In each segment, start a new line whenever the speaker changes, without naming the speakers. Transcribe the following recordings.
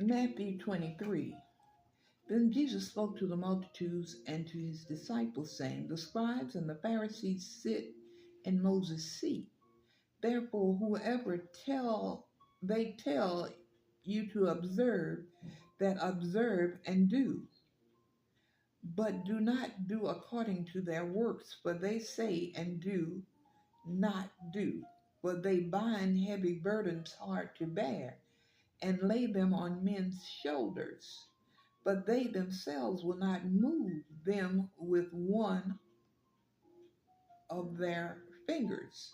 Matthew 23. Then Jesus spoke to the multitudes and to his disciples, saying, the scribes and the Pharisees sit in Moses' seat. Therefore, whoever they tell you to observe, that observe and do, but do not do according to their works, for they say and do not do. For they bind heavy burdens hard to bear, and lay them on men's shoulders, but they themselves will not move them with one of their fingers.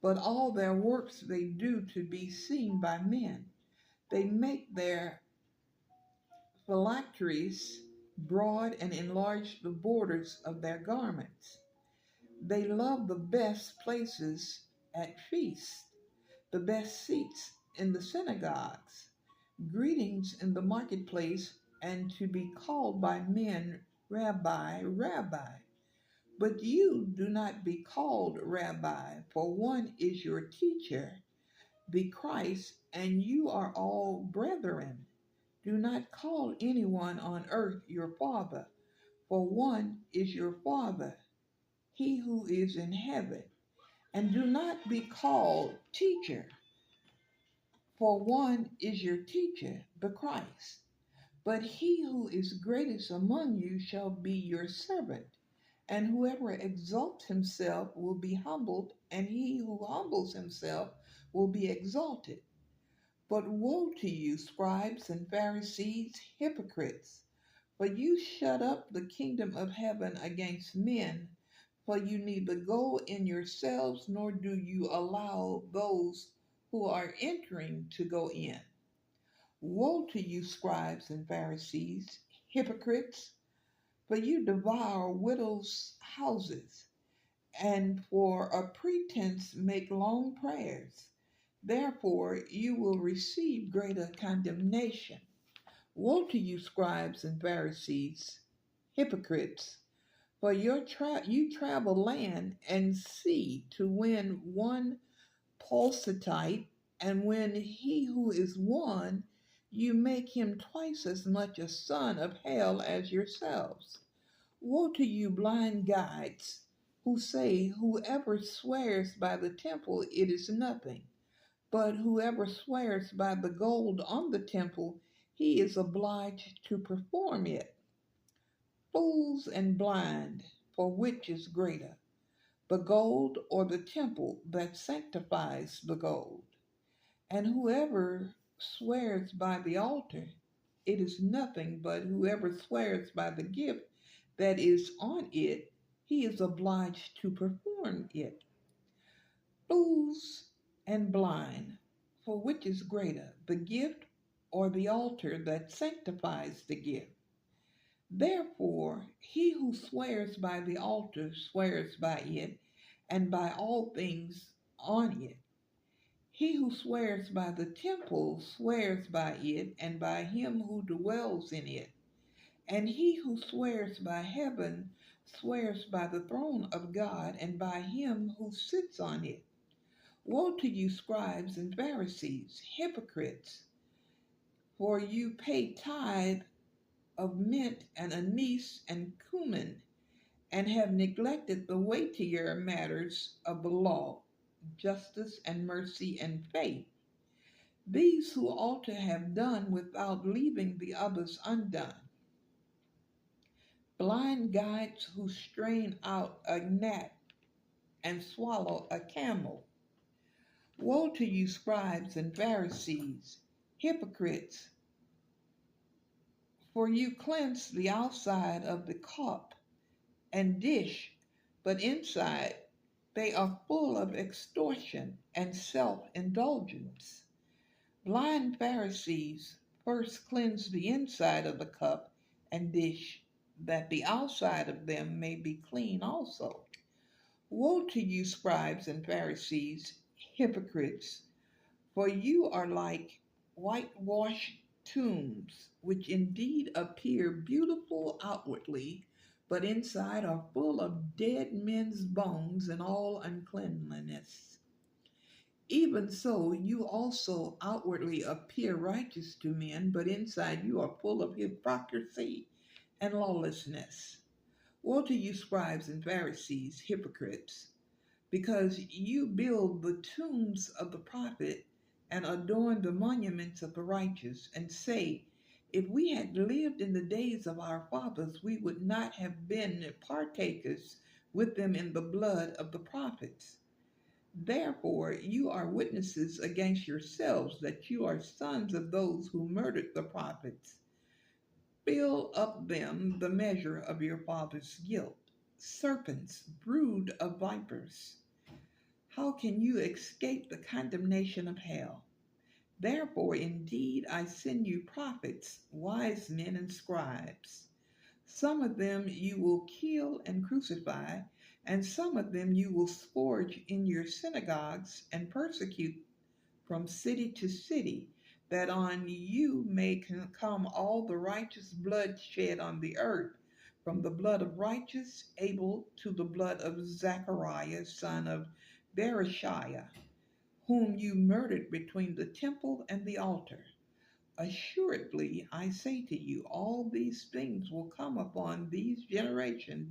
But all their works they do to be seen by men. They make their phylacteries broad and enlarge the borders of their garments. They love the best places at feasts, the best seats in the synagogues, greetings in the marketplace, and to be called by men, Rabbi, Rabbi. But you do not be called Rabbi, for one is your teacher, the Christ, and you are all brethren. Do not call anyone on earth your father, for one is your Father, he who is in heaven. And do not be called teacher, for one is your teacher, the Christ. But he who is greatest among you shall be your servant. And whoever exalts himself will be humbled, and he who humbles himself will be exalted. But woe to you, scribes and Pharisees, hypocrites! For you shut up the kingdom of heaven against men, for you neither go in yourselves, nor do you allow those who are entering to go in. Woe to you, scribes and Pharisees, hypocrites! For you devour widows' houses, and for a pretense make long prayers. Therefore you will receive greater condemnation. Woe to you, scribes and Pharisees, hypocrites! For you travel land and sea to win one proselyte, and when he who is won, you make him twice as much a son of hell as yourselves. Woe to you, blind guides, who say, whoever swears by the temple, it is nothing. But whoever swears by the gold on the temple, he is obliged to perform it. Fools and blind, for which is greater, the gold or the temple that sanctifies the gold? And whoever swears by the altar, it is nothing, but whoever swears by the gift that is on it, he is obliged to perform it. Fools and blind, for which is greater, the gift or the altar that sanctifies the gift? Therefore, he who swears by the altar swears by it, and by all things on it. He who swears by the temple swears by it, and by him who dwells in it. And he who swears by heaven swears by the throne of God, and by him who sits on it. Woe to you, scribes and Pharisees, hypocrites! For you pay tithe of mint and anise and cumin, and have neglected the weightier matters of the law, justice and mercy and faith. These who ought to have done without leaving the others undone. Blind guides who strain out a gnat and swallow a camel. Woe to you, scribes and Pharisees, hypocrites! For you cleanse the outside of the cup and dish, but inside they are full of extortion and self-indulgence. Blind Pharisees, first cleanse the inside of the cup and dish, that the outside of them may be clean also. Woe to you, scribes and Pharisees, hypocrites! For you are like whitewashed tombs, which indeed appear beautiful outwardly, but inside are full of dead men's bones and all uncleanliness. Even so, you also outwardly appear righteous to men, but inside you are full of hypocrisy and lawlessness. Woe to you, scribes and Pharisees, hypocrites, because you build the tombs of the prophet and adorn the monuments of the righteous, and say, if we had lived in the days of our fathers, we would not have been partakers with them in the blood of the prophets. Therefore, you are witnesses against yourselves that you are sons of those who murdered the prophets. Fill up them the measure of your father's guilt. Serpents, brood of vipers, how can you escape the condemnation of hell? Therefore, indeed, I send you prophets, wise men, and scribes. Some of them you will kill and crucify, and some of them you will scourge in your synagogues and persecute from city to city, that on you may come all the righteous blood shed on the earth, from the blood of righteous Abel to the blood of Zachariah, son of Berechiah, whom you murdered between the temple and the altar. Assuredly, I say to you, all these things will come upon this generation.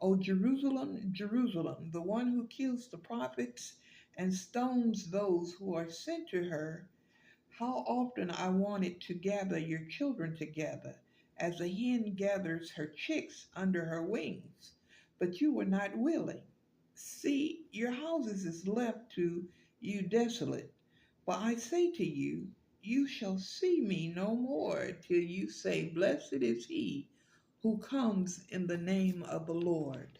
O Jerusalem, Jerusalem, the one who kills the prophets and stones those who are sent to her, how often I wanted to gather your children together, as a hen gathers her chicks under her wings, but you were not willing. See, your houses is left to you desolate. For I say to you, you shall see me no more till you say, blessed is he who comes in the name of the Lord.